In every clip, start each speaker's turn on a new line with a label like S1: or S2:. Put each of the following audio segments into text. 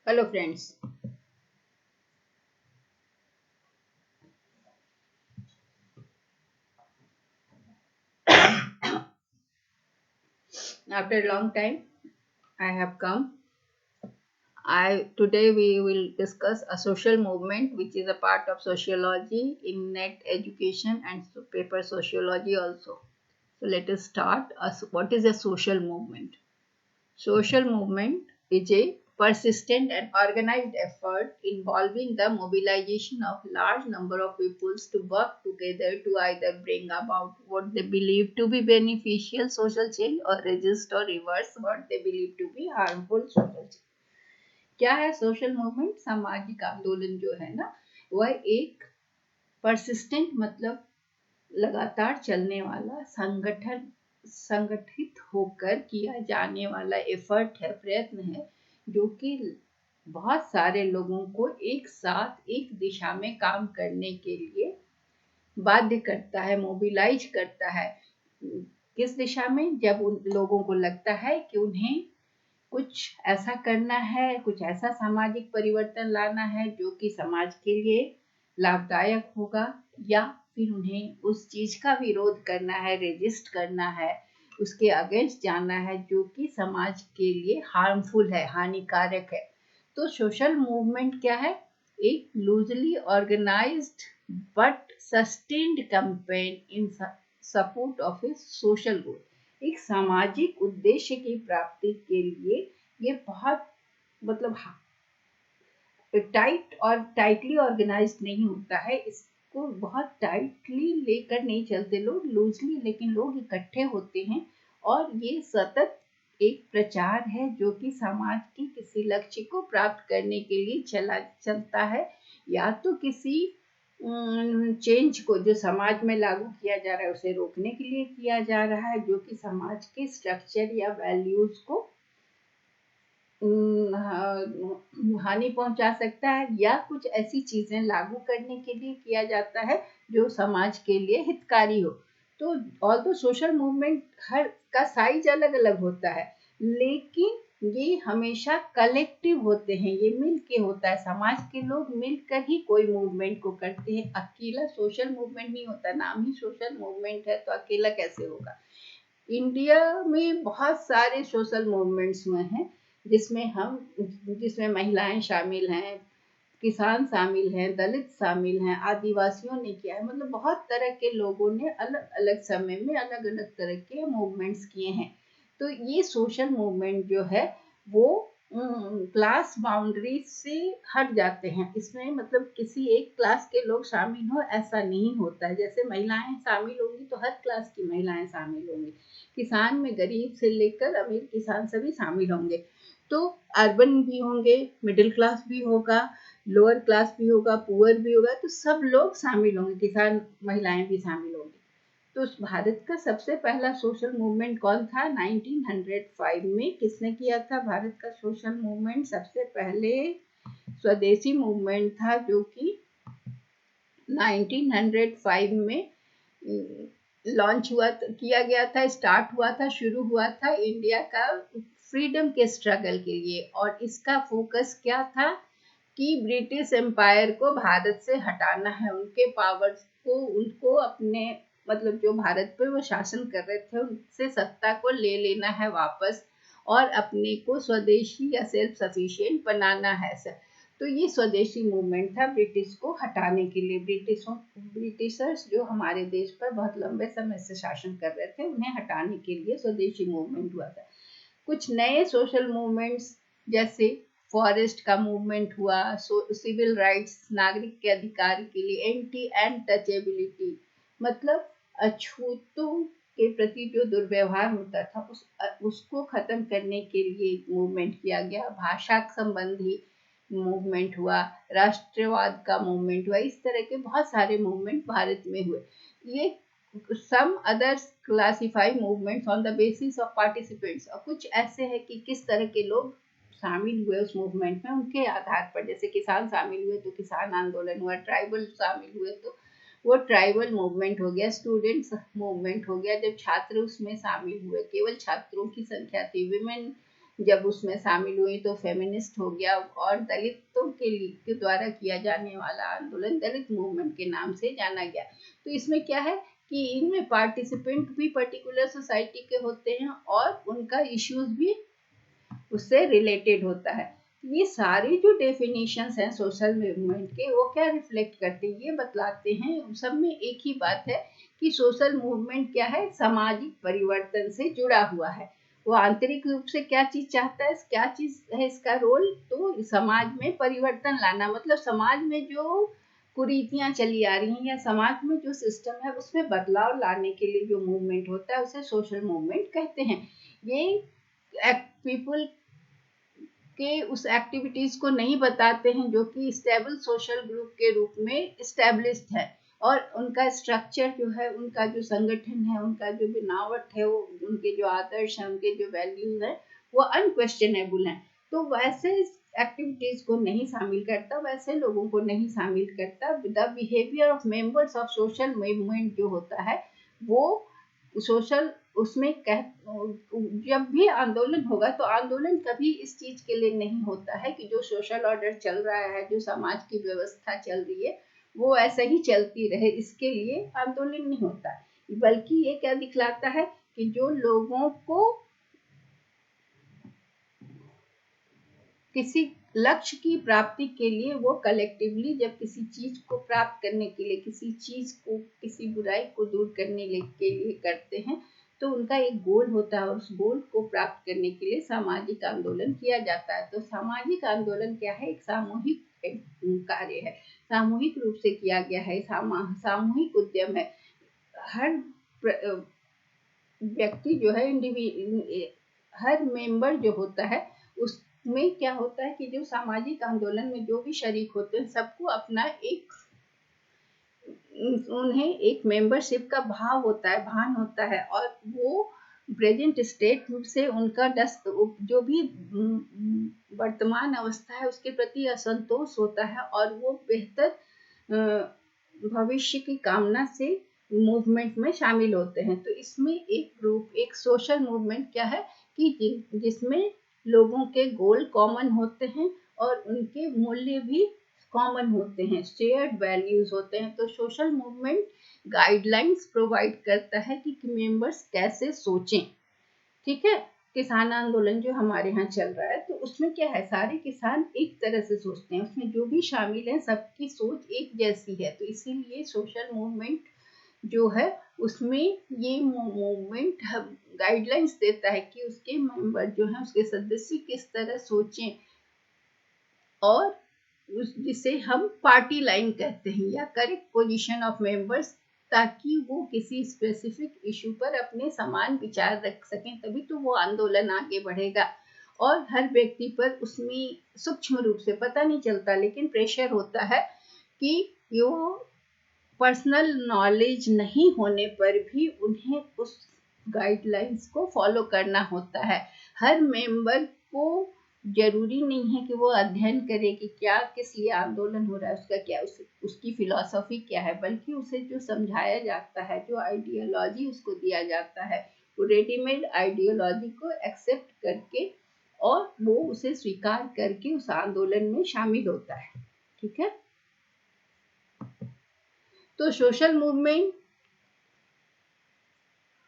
S1: Hello friends. After a long time I have come. I Today we will discuss a social movement which is a part of sociology in net education and paper sociology also. So let us start. What is a social movement? Social movement is a persistent and organized effort involving the mobilization of large number of peoples to work together to either bring about what they believe to be beneficial social change or resist or reverse what they believe to be harmful social change. क्या है social movement? सामाजिक आंदोलन जो है ना, वह एक persistent मतलब लगातार चलने वाला संगठन संगठित होकर किया जाने वाला एफर्ट है, प्रयत्न है, जो कि बहुत सारे लोगों को एक साथ एक दिशा में काम करने के लिए बाध्य करता है, मोबिलाइज करता है। किस दिशा में? जब उन लोगों को लगता है कि उन्हें कुछ ऐसा करना है, कुछ ऐसा सामाजिक परिवर्तन लाना है जो कि समाज के लिए लाभदायक होगा, या फिर उन्हें उस चीज का विरोध करना है, रेजिस्ट करना है, उसके अगेंस्ट जाना है जो कि समाज के लिए हार्मफुल है, हानिकारक है। तो सोशल मूवमेंट क्या है? एक loosely organised but sustained campaign in support of a social goal. एक सामाजिक उद्देश्य की प्राप्ति के लिए ये बहुत मतलब टाइट और टाइटली ऑर्गेनाइज्ड नहीं होता है। इसको बहुत टाइटली लेकर नहीं चलते लोग, लूजली, लेकिन लोग इकट्ठे होते हैं और ये सतत एक प्रचार है जो कि समाज के किसी लक्ष्य को प्राप्त करने के लिए चलता है, या तो किसी चेंज को जो समाज में लागू किया जा रहा है उसे रोकने के लिए किया जा रहा है, जो कि समाज के स्ट्रक्चर या वैल्यूज को हानि पहुंचा सकता है, या कुछ ऐसी चीजें लागू करने के लिए किया जाता है जो समाज के लिए हितकारी हो। तो ऑल तो सोशल मूवमेंट हर का साइज अलग अलग होता है, लेकिन ये हमेशा कलेक्टिव होते हैं, ये मिल के होता है, समाज के लोग मिलकर ही कोई मूवमेंट को करते हैं। अकेला सोशल मूवमेंट नहीं होता, नाम ही सोशल मूवमेंट है तो अकेला कैसे होगा। इंडिया में बहुत सारे सोशल मूवमेंट्स हुए हैं जिसमें महिलाएं शामिल हैं, किसान शामिल हैं, दलित शामिल हैं, आदिवासियों ने किया है, मतलब बहुत तरह के लोगों ने अलग अलग समय में अलग अलग तरह के मूवमेंट्स किए हैं। तो ये सोशल मूवमेंट जो है वो क्लास बाउंड्री से हट जाते हैं। इसमें मतलब किसी एक क्लास के लोग शामिल हो ऐसा नहीं होता है। जैसे महिलाएं शामिल होंगी तो हर क्लास की महिलाएं शामिल होंगी, किसान में गरीब से लेकर अमीर किसान सभी शामिल होंगे। तो अर्बन भी होंगे, मिडिल क्लास भी होगा, लोअर क्लास भी होगा, पुअर भी होगा, तो सब लोग शामिल होंगे, किसान महिलाएं भी शामिल होंगी। तो भारत का सबसे पहला सोशल मूवमेंट कौन था? 1905 में किसने किया था भारत का सोशल मूवमेंट? सबसे पहले स्वदेशी मूवमेंट था जो कि 1905 में लॉन्च हुआ, किया गया था, स्टार्ट हुआ था, शुरू हुआ था इंडिया का फ्रीडम के स्ट्रगल के लिए। और इसका फोकस क्या था कि ब्रिटिश एम्पायर को भारत से हटाना है, उनके पावर्स को, उनको अपने मतलब जो भारत पे वो शासन कर रहे थे उनसे सत्ता को ले लेना है वापस, और अपने को स्वदेशी या सेल्फ सफिशिएंट बनाना है सर। तो ये स्वदेशी मूवमेंट था ब्रिटिश को हटाने के लिए। ब्रिटिशर्स जो हमारे देश पर बहुत लंबे समय से शासन कर रहे थे, उन्हें हटाने के लिए स्वदेशी मूवमेंट हुआ था। कुछ नए सोशल मूवमेंट्स जैसे फॉरेस्ट का मूवमेंट हुआ, सिविल राइट्स, नागरिक के अधिकार के लिए, एंटी एंड टचेबिलिटी मतलब अछूतों के प्रति जो दुर्व्यवहार होता था उसको खत्म करने के लिए मूवमेंट किया गया। भाषा संबंधी मूवमेंट हुआ, राष्ट्रवाद का मूवमेंट हुआ, इस तरह के बहुत सारे मूवमेंट भारत में हुए। ये some others classify movements on the basis of participants, और कुछ ऐसे हैं कि किस तरह के लोग शामिल हुए उस मूवमेंट में, उनके आधार पर। जैसे किसान शामिल हुए तो किसान आंदोलन हुआ, ट्राइबल शामिल हुए तो वो ट्राइबल मूवमेंट हो गया, स्टूडेंट्स मूवमेंट हो गया जब छात्र उसमें शामिल हुए, केवल छात्रों की संख्या थी, विमेन जब उसमें शामिल हुई तो फेमिनिस्ट हो गया, और दलितों के द्वारा किया जाने वाला आंदोलन दलित मूवमेंट के नाम से जाना गया। तो इसमें क्या है कि इनमें पार्टिसिपेंट भी पर्टिकुलर सोसाइटी के होते हैं और उनका इश्यूज भी उससे रिलेटेड होता है। ये सारे जो डेफिनेशंस हैं सोशल मूवमेंट के, वो क्या रिफ्लेक्ट करते हैं, ये बतलाते हैं। सब में एक ही बात है कि सोशल मूवमेंट क्या है, सामाजिक परिवर्तन से जुड़ा हुआ है। वो आंतरिक रूप से क्या चीज चाहता है, क्या चीज है इसका रोल, तो समाज में परिवर्तन लाना, मतलब समाज में जो कुरीतियां चली आ रही हैं या समाज में जो सिस्टम है उसमें बदलाव लाने के लिए जो मूवमेंट होता है उसे सोशल मूवमेंट कहते हैं। ये पीपल के उस एक्टिविटीज को नहीं बताते हैं जो कि स्टेबल सोशल ग्रुप के रूप में स्टेब्लिश्ड है, और उनका स्ट्रक्चर जो है, उनका जो संगठन है, उनका जो बनावट है, वो उनके जो आदर्श हैं, उनके जो वैल्यूज हैं, वो अनक्वेश्चनेबल हैं। तो वैसे एक्टिविटीज को नहीं शामिल करता, वैसे लोगों को नहीं शामिल करता। The behaviour of members of social movement जो होता है वो सोशल उसमें जब भी आंदोलन होगा तो आंदोलन कभी इस चीज के लिए नहीं होता है कि जो सोशल ऑर्डर चल रहा है, जो समाज की व्यवस्था चल रही है वो ऐसे ही चलती रहे, इसके लिए आंदोलन नहीं होता। बल्कि ये क्या दिखलाता है कि जो लोगों को किसी लक्ष्य की प्राप्ति के लिए वो कलेक्टिवली जब किसी चीज को प्राप्त करने के लिए, किसी चीज को, किसी बुराई को दूर करने के लिए करते हैं, तो उनका एक गोल होता है और उस गोल को प्राप्त करने के लिए सामाजिक आंदोलन किया जाता है। तो सामाजिक आंदोलन क्या है, एक सामूहिक कार्य है, सामूहिक रूप से किया गया है, सामूहिक उद्यम है। हर व्यक्ति जो है, हर मेंबर जो होता है उसमें क्या होता है कि जो सामाजिक आंदोलन में जो भी शरीक होते हैं सबको अपना एक, उन्हें एक मेंबरशिप का भाव होता है, भान होता है, और वो प्रेजेंट स्टेट से उनका जो भी वर्तमान अवस्था है उसके प्रति असंतोष होता है, और वो बेहतर भविष्य की कामना से मूवमेंट में शामिल होते हैं। तो इसमें एक ग्रुप, एक सोशल मूवमेंट क्या है कि जिसमें लोगों के गोल कॉमन होते हैं और उनके मूल्य भी कॉमन होते हैं, शेयर्ड वैल्यूज होते हैं। तो सोशल मूवमेंट गाइडलाइंस प्रोवाइड करता है कि मेंबर्स कैसे सोचें। ठीक है, किसान आंदोलन जो हमारे यहाँ चल रहा है तो उसमें क्या है, सारे किसान एक तरह से सोचते हैं, उसमें जो भी शामिल है सबकी सोच एक जैसी है। तो इसीलिए सोशल मूवमेंट जो है उसमें ये मूवमेंट गाइडलाइंस देता है कि उसके मेंबर जो है, उसके सदस्य किस तरह सोचें, और जिसे हम पार्टी लाइन कहते हैं या करेक्ट पोजीशन ऑफ मेंबर्स, ताकि वो किसी स्पेसिफिक इशू पर अपने समान विचार रख सकें, तभी तो वो आंदोलन आगे बढ़ेगा। और हर व्यक्ति पर उसमें सूक्ष्म रूप से पता नहीं चलता लेकिन प्रेशर होता है कि वो पर्सनल नॉलेज नहीं होने पर भी उन्हें उस गाइडलाइंस को फॉलो करना होता है। हर मेंबर को जरूरी नहीं है कि वो अध्ययन करे कि क्या किस लिए आंदोलन हो रहा है, उसका क्या उसकी फिलॉसफी क्या है, बल्कि उसे जो समझाया जाता है, जो आइडियोलॉजी उसको दिया जाता है, वो रेडीमेड आइडियोलॉजी को एक्सेप्ट करके और वो उसे स्वीकार करके उस आंदोलन में शामिल होता है। ठीक है, तो सोशल मूवमेंट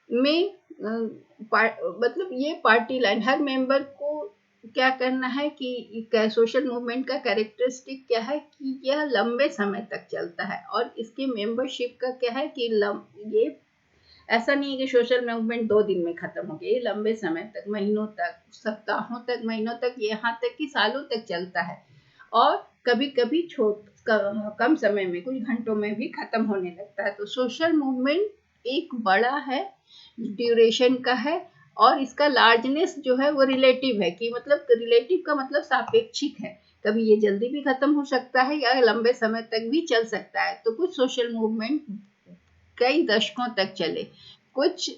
S1: में मतलब ये पार्टी लाइन, हर मेंबर को क्या करना है कि सोशल मूवमेंट का कैरेक्टरिस्टिक क्या है कि यह लंबे समय तक चलता है, और इसके मेंबरशिप का क्या है कि ये ऐसा नहीं है कि सोशल मूवमेंट 2 दिन में खत्म हो गया, ये लंबे समय तक, महीनों तक, सप्ताहों तक, महीनों तक, यहाँ तक कि सालों तक चलता है, और कभी कभी कम समय में, कुछ घंटों में भी खत्म होने लगता है। तो सोशल मूवमेंट एक बड़ा है, ड्यूरेशन का है, और इसका लार्जनेस जो है वो रिलेटिव है, कि मतलब रिलेटिव का मतलब सापेक्षिक है, कभी ये जल्दी भी खत्म हो सकता है या लंबे समय तक भी चल सकता है। तो कुछ सोशल मूवमेंट कई दशकों तक चले, कुछ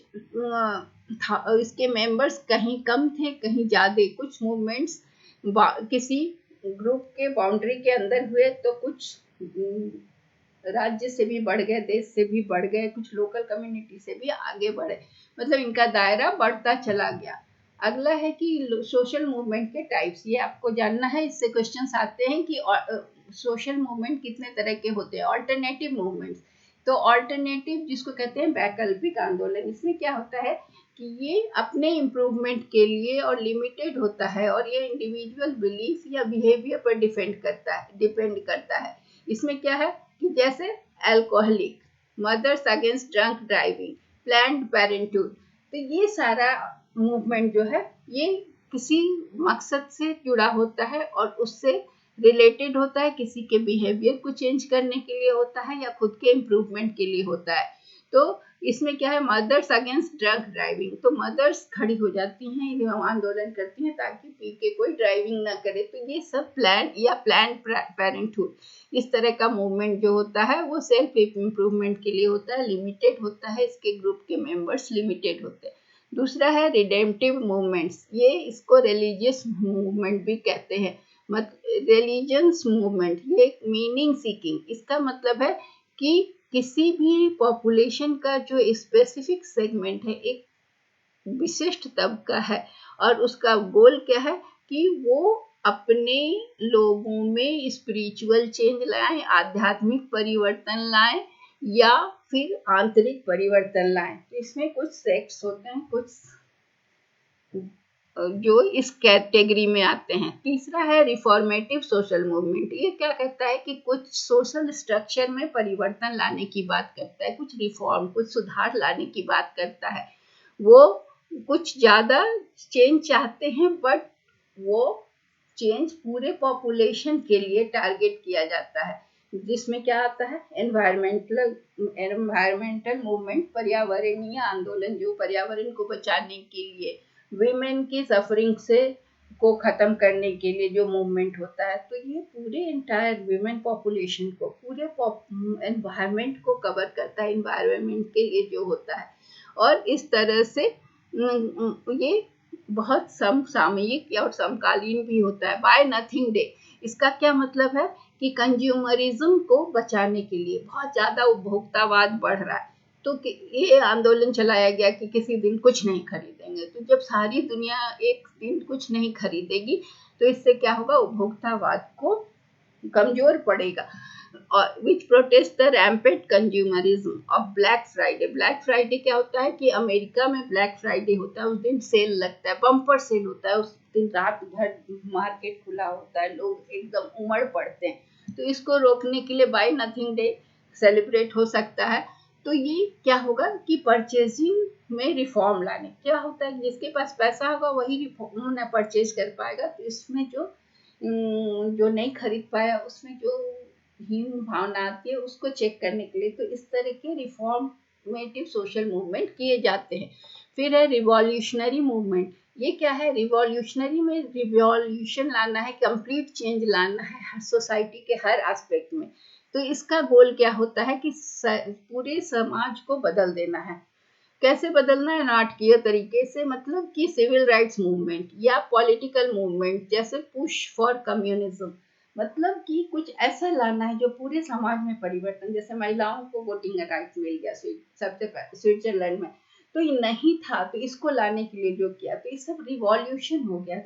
S1: इसके मेंबर्स कहीं कम थे, कहीं ज्यादा, कुछ मूवमेंट्स किसी ग्रुप के बाउंड्री के अंदर हुए, तो कुछ राज्य से भी बढ़ गए, देश से भी बढ़ गए, कुछ लोकल कम्युनिटी से भी आगे बढ़े, मतलब इनका दायरा बढ़ता चला गया। अगला है कि सोशल मूवमेंट के टाइप्स, ये आपको जानना है। इससे क्वेश्चंस आते हैं कि सोशल मूवमेंट कितने तरह के होते हैं। ऑल्टरनेटिव मूवमेंट्स, तो ऑल्टरनेटिव जिसको कहते हैं वैकल्पिक आंदोलन, इसमें क्या होता है कि ये अपने इम्प्रूवमेंट के लिए और लिमिटेड होता है, और ये इंडिविजुअल बिलीफ या बिहेवियर पर डिपेंड करता है। इसमें क्या है कि जैसे alcoholic, mothers against drunk driving, planned parenthood, तो ये सारा मूवमेंट जो है ये किसी मकसद से जुड़ा होता है और उससे रिलेटेड होता है, किसी के बिहेवियर को चेंज करने के लिए होता है या खुद के इम्प्रूवमेंट के लिए होता है। तो इसमें क्या है, मदर्स अगेंस्ट ड्रंक ड्राइविंग, तो मदर्स खड़ी हो जाती हैं, आंदोलन करती हैं ताकि पी के कोई ड्राइविंग ना करे। तो ये सब प्लान पेरेंटहुड, इस तरह का मूवमेंट जो होता है वो सेल्फ इम्प्रूवमेंट के लिए होता है, लिमिटेड होता है, इसके ग्रुप के मेंबर्स लिमिटेड होते हैं। दूसरा है रिडेम्पटिव मूवमेंट्स, ये इसको रिलीजियस मूवमेंट भी कहते हैं। रिलीजियस मूवमेंट ये मीनिंग सीकिंग, इसका मतलब है कि किसी भी पॉपुलेशन का जो स्पेसिफिक सेगमेंट है, एक विशिष्ट तबका है, और उसका गोल क्या है कि वो अपने लोगों में स्पिरिचुअल चेंज लाएं, आध्यात्मिक परिवर्तन लाएं या फिर आंतरिक परिवर्तन लाएं। तो इसमें कुछ सेक्ट्स होते हैं, कुछ जो इस कैटेगरी में आते हैं। तीसरा है रिफॉर्मेटिव सोशल मूवमेंट, ये क्या कहता है कि कुछ सोशल स्ट्रक्चर में परिवर्तन लाने की बात करता है, कुछ रिफॉर्म, कुछ सुधार लाने की बात करता है। वो कुछ ज़्यादा चेंज चाहते हैं, बट वो चेंज पूरे पॉपुलेशन के लिए टारगेट किया जाता है। जिसमें क्या आता है, एनवायरमेंटल मूवमेंट, पर्यावरणीय आंदोलन, जो पर्यावरण को बचाने के लिए, विमेन की सफरिंग से को खत्म करने के लिए जो मूवमेंट होता है। तो ये पूरे इंटायर विमेन पॉपुलेशन को, पूरे एनवायरमेंट को कवर करता है, एनवायरमेंट के लिए जो होता है। और इस तरह से ये बहुत समसामयिक और समकालीन भी होता है। बाय नथिंग डे, इसका क्या मतलब है कि कंज्यूमरिज्म को बचाने के लिए बहुत ज़्यादा उपभोक्तावाद बढ़ रहा है, तो ये आंदोलन चलाया गया कि किसी दिन कुछ नहीं खरीदेंगे। तो जब सारी दुनिया एक दिन कुछ नहीं खरीदेगी तो इससे क्या होगा, उपभोक्तावाद को कमजोर पड़ेगा। और which protest the rampant consumerism of Black Friday. Black Friday क्या होता है कि अमेरिका में ब्लैक फ्राइडे होता है, उस दिन सेल लगता है, बम्पर सेल होता है, उस दिन रात भर मार्केट खुला होता है, लोग एकदम उमड़ पड़ते हैं। तो इसको रोकने के लिए बाय नथिंग डे सेलिब्रेट हो सकता है। तो ये क्या होगा कि परचेजिंग में रिफॉर्म लाने, क्या होता है जिसके पास पैसा होगा वही परचेज कर पाएगा। तो इसमें जो नहीं खरीद पाया उसमें जो हीन भावना आती है उसको चेक करने के लिए, तो इस तरह के रिफॉर्मेटिव सोशल मूवमेंट किए जाते हैं। फिर है रिवॉल्यूशनरी मूवमेंट, ये क्या है, रिवॉल्यूशनरी में रिवॉल्यूशन लाना है, कंप्लीट चेंज लाना है हर सोसाइटी के हर एस्पेक्ट में। तो इसका गोल क्या होता है कि पूरे समाज को बदल देना है। कैसे बदलना है, नाटकीय तरीके से, मतलब कि सिविल राइट्स मूवमेंट या पॉलिटिकल मूवमेंट, जैसे पुश फॉर कम्युनिज्म, मतलब कि कुछ ऐसा लाना है जो पूरे समाज में परिवर्तन, जैसे महिलाओं को वोटिंग राइट्स मिल गया सबसे पहले स्विट्जरलैंड में, तो ये नहीं था, तो इसको लाने के लिए जो किया, तो ये सब रिवॉल्यूशन हो गया।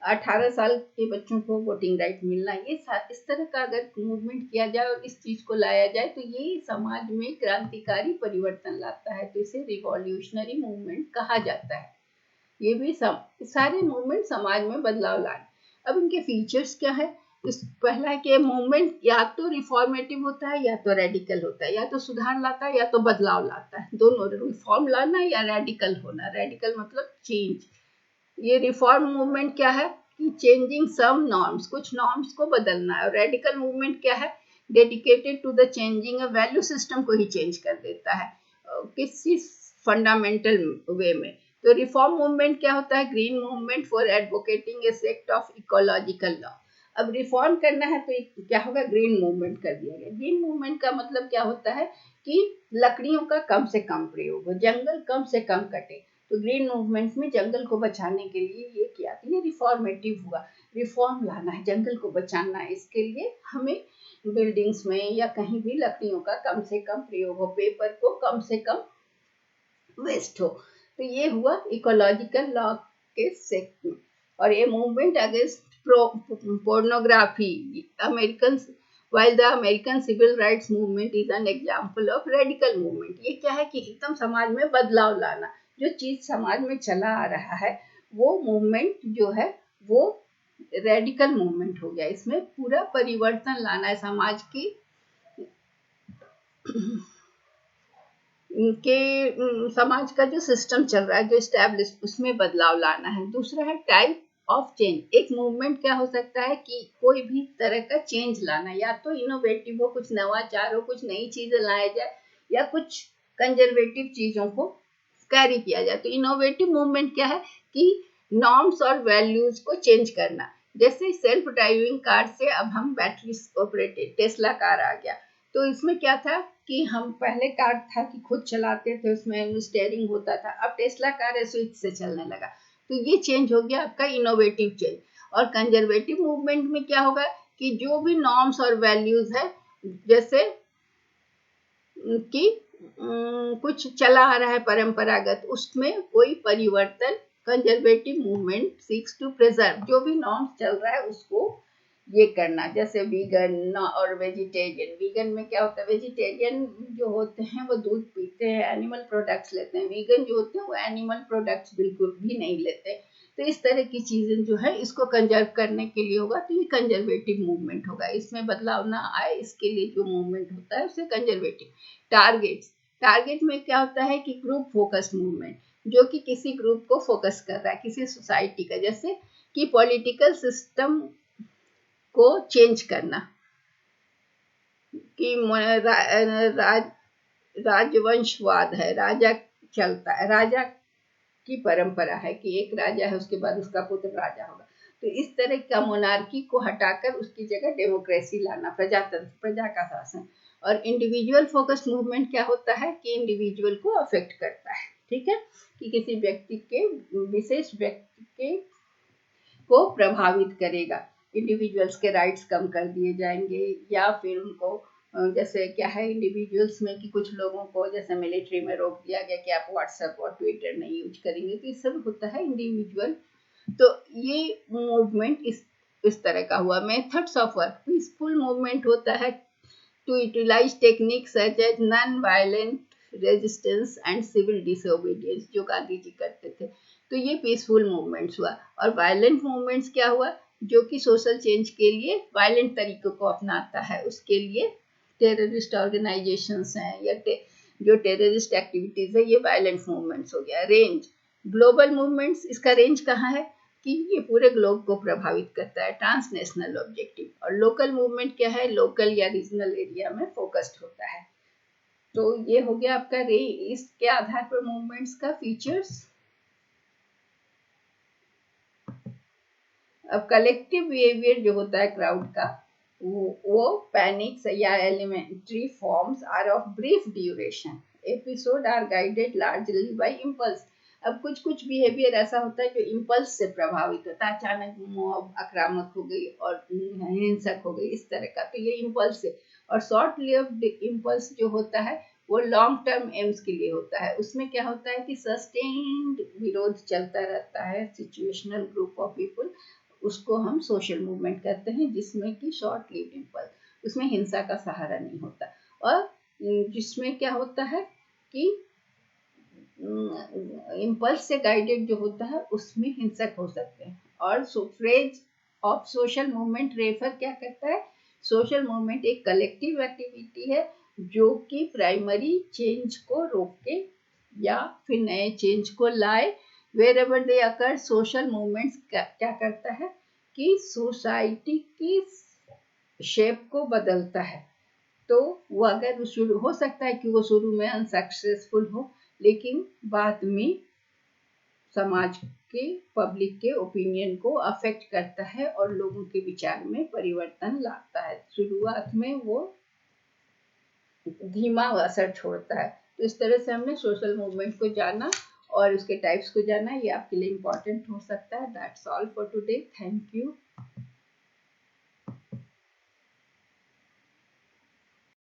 S1: 18 साल के बच्चों को वोटिंग राइट मिलना, ये इस तरह का अगर मूवमेंट किया जाए और इस चीज को लाया जाए तो ये समाज में क्रांतिकारी परिवर्तन लाता है, तो इसे रिवॉल्यूशनरी मूवमेंट कहा जाता है। ये भी सारे मूवमेंट समाज में बदलाव लाए। अब इनके फीचर्स क्या है, इस पहला है कि मूवमेंट या तो रिफॉर्मेटिव होता है या तो रेडिकल होता है, या तो सुधार लाता है या तो बदलाव लाता है, दोनों, रिफॉर्म लाना या रेडिकल होना। रेडिकल मतलब चेंज। ये रिफॉर्म मूवमेंट क्या है कि चेंजिंग सम नॉर्म्स, कुछ नॉर्म्स को बदलना है। और रेडिकल मूवमेंट क्या है, dedicated to the changing value system को ही चेंज कर देता है किसी फंडामेंटल वे में। तो रिफॉर्म मूवमेंट क्या होता है, green movement for advocating A set of ecological law. अब रिफॉर्म करना है तो क्या होगा, ग्रीन मूवमेंट कर दिया गया। ग्रीन मूवमेंट का मतलब क्या होता है कि लकड़ियों का कम से कम प्रयोग हो, जंगल कम से कम कटे। तो ग्रीन मूवमेंट में जंगल को बचाने के लिए ये किया, तो ये रिफॉर्मेटिव हुआ। रिफॉर्म लाना है, जंगल को बचाना है, इसके लिए हमें बिल्डिंग्स में या कहीं भी लकड़ियों का कम से कम प्रयोग हो, पेपर को कम से कम वेस्ट हो। तो ये हुआ इकोलॉजिकल लॉ के सेक्ट में। और ये movement against pornography American, while the American civil rights movement is an example of radical movement। ये क्या है कि एकदम समाज में बदलाव लाना, जो चीज समाज में चला आ रहा है वो मूवमेंट जो है वो रेडिकल मूवमेंट हो गया। इसमें पूरा परिवर्तन लाना है समाज की समाज का जो सिस्टम चल रहा है, जो स्टैब्लिश, उसमें बदलाव लाना है। दूसरा है टाइप ऑफ चेंज। एक मूवमेंट क्या हो सकता है कि कोई भी तरह का चेंज लाना, या तो इनोवेटिव हो, कुछ नवाचार हो, कुछ नई चीजें लाया जाए, या कुछ कंजर्वेटिव चीजों को कैरी किया जाए। तो इनोवेटिव मूवमेंट क्या है कि नॉर्म्स और वैल्यूज को चेंज करना। जैसे सेल्फ ड्राइविंग कार से अब हम बैटरी ऑपरेटेड टेस्ला कार आ गया। तो इसमें क्या था कि हम पहले कार था कि खुद चलाते थे, उसमें स्टेयरिंग होता था, अब टेस्ला कार है स्विच से चलने लगा। तो ये चेंज हो गया आपका इनोवेटिव चेंज। और कंजर्वेटिव मूवमेंट में क्या होगा कि जो भी नॉर्म्स और वैल्यूज है, जैसे कि कुछ चला आ रहा है परंपरागत, उसमें कोई परिवर्तन, conservative movement seeks to preserve जो भी नॉर्म्स चल रहा है उसको ये करना। जैसे वीगन और वेजिटेरियन। वीगन में क्या होता है, वेजिटेरियन जो होते हैं वो दूध पीते हैं, एनिमल प्रोडक्ट्स लेते हैं। वीगन जो होते हैं वो एनिमल प्रोडक्ट्स बिल्कुल भी नहीं लेते। तो इस तरह की चीजें जो है इसको कंजर्व करने के लिए होगा, तो ये कंजर्वेटिव मूवमेंट होगा। इसमें बदलाव ना आए इसके लिए जो मूवमेंट होता है उसे कंजर्वेटिव। टारगेट्स। टारगेट में क्या होता है कि ग्रुप फोकस मूवमेंट, जो कि किसी ग्रुप को फोकस कर रहा है, किसी सोसाइटी का। जैसे कि पॉलिटिकल सिस्टम को चेंज करना, कि राजवंशवाद है, राजा चलता है, राजा की परंपरा है कि एक राजा है उसके बाद उसका पुत्र राजा होगा। तो इस तरह का मोनार्की को हटाकर उसकी जगह डेमोक्रेसी लाना, प्रजातंत्र, प्रजा का शासन। और इंडिविजुअल फोकस मूवमेंट क्या होता है कि इंडिविजुअल को अफेक्ट करता है, ठीक है, कि किसी व्यक्ति के, विशेष व्यक्ति के को प्रभावित करेगा। इंडिविजुअल्स के राइट्स कम कर दिए जाएंगे, या फिर उनको जैसे क्या है इंडिविजुअल्स में कि कुछ लोगों को जैसे मिलिट्री में रोक दिया गया कि आप व्हाट्सएप और ट्विटर नहीं यूज करेंगे। तो ये सब होता है इंडिविजुअल। तो ये मूवमेंट इस तरह का हुआ। Methods of work. Peaceful movement होता है to utilise techniques such as non violent resistance and civil disobedience, जो गांधी जी करते थे। तो ये पीसफुल मूवमेंट्स हुआ। और वायलेंट मूवमेंट्स क्या हुआ, जो कि सोशल चेंज के लिए वायलेंट तरीकों को अपनाता है। उसके लिए टेररिस्ट ऑर्गेनाइजेशंस हैं या जो टेररिस्ट एक्टिविटीज है, ये वायलेंट मूवमेंट्स हो गया। रेंज। ग्लोबल मूवमेंट्स, इसका रेंज कहाँ है कि ये पूरे ग्लोब को प्रभावित करता है, ट्रांसनेशनल ऑब्जेक्टिव। और लोकल मूवमेंट क्या है, लोकल या रीजनल एरिया में फोकस्ड होता है। तो ये हो गया आपका इसके आधार पर मूवमेंट्स का फीचर्स। अब कलेक्टिव बिहेवियर जो होता है क्राउड का, वो पैनिक्स या elementary forms are of brief duration. Episode are guided largely by impulse. अब कुछ कुछ बिहेवियर ऐसा होता है जो इम्पल्स से प्रभावित होता है, अचानक मॉब आक्रामक हो गई और हिंसक हो गई, इस तरह का। तो ये इम्पल्स है। और शॉर्ट लिव्ड इम्पल्स जो होता है वो लॉन्ग टर्म एम्स के लिए होता है। उसमें क्या होता है कि सस्टेन्ड विरोध चलता रहता है, सिचुएशनल ग्रुप ऑफ पीपल, उसको हम सोशल मूवमेंट कहते हैं, जिसमें कि शॉर्ट लिव्ड इम्पल्स, उसमें हिंसा का सहारा नहीं होता। और जिसमें क्या होता है कि इम्पल्स से गाइडेड जो होता है उसमें हिंसक हो सकते हैं। और phrase of social movement refer क्या करता है, सोशल मूवमेंट एक कलेक्टिव एक्टिविटी है जो कि प्राइमरी चेंज को रोके या फिर नए चेंज को लाए। वेरेवर दे अकर, सोशल मूवमेंट्स क्या करता है कि सोसाइटी की शेप को बदलता है। तो वो अगर शुरू हो सकता है कि वो शुरू में अनसक्सेसफुल हो, लेकिन बाद में समाज के, पब्लिक के ओपिनियन को अफेक्ट करता है और लोगों के विचार में परिवर्तन लाता है। शुरुआत में वो धीमा असर छोड़ता है। तो इस तरह से हमने सोशल मूवमेंट को जाना और उसके टाइप्स को जाना। ये आपके लिए इम्पोर्टेंट हो सकता है। That's all for today. Thank you.